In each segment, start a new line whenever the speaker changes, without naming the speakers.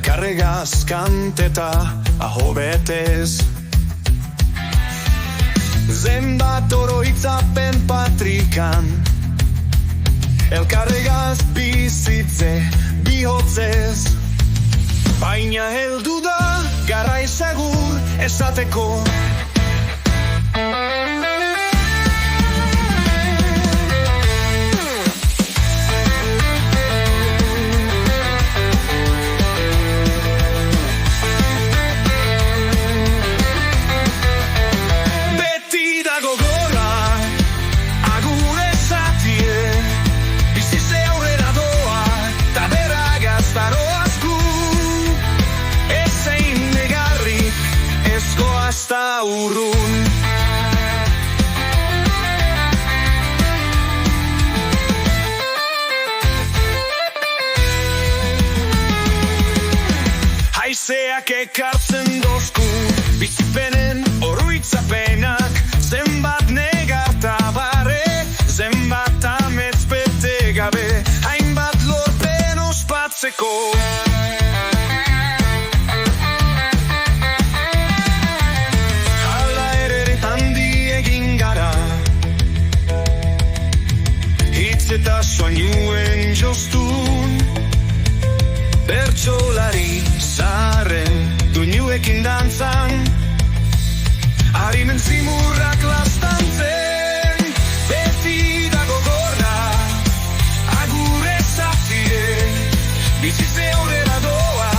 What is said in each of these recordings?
elkarregaz kanteta aho betez. Zenbat oroitzapen patrikan, elkarregaz bizitze bihotzez. Baina heldu da garai segur esateko. Hasta urrun haizeak ekartzen dozku bizipenen oroitzapenak, zenbat negarta barre, zenbat amets bete gabe, hainbat lorpen ospatzeko. Eta soinuen jostun, bertsolari zaharren doinuekin dantzan, harimen zimurrak lastantzen, beti dago gorra, agure zafire, bizitze horrela doa,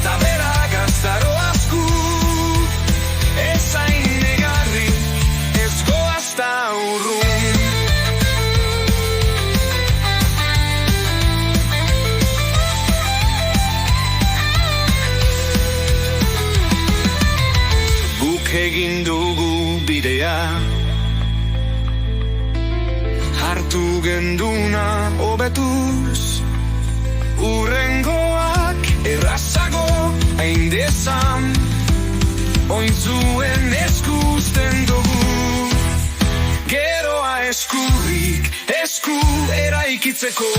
ta bera gaztaro asku, ezain negarri, ezko hasta urrun. Egin dugu bidea, hartu genduna hobetuz, urrengoak errazago hain dezan, ointzuen eskuzten dugu, geroa eskurrik esku eraikitzeko.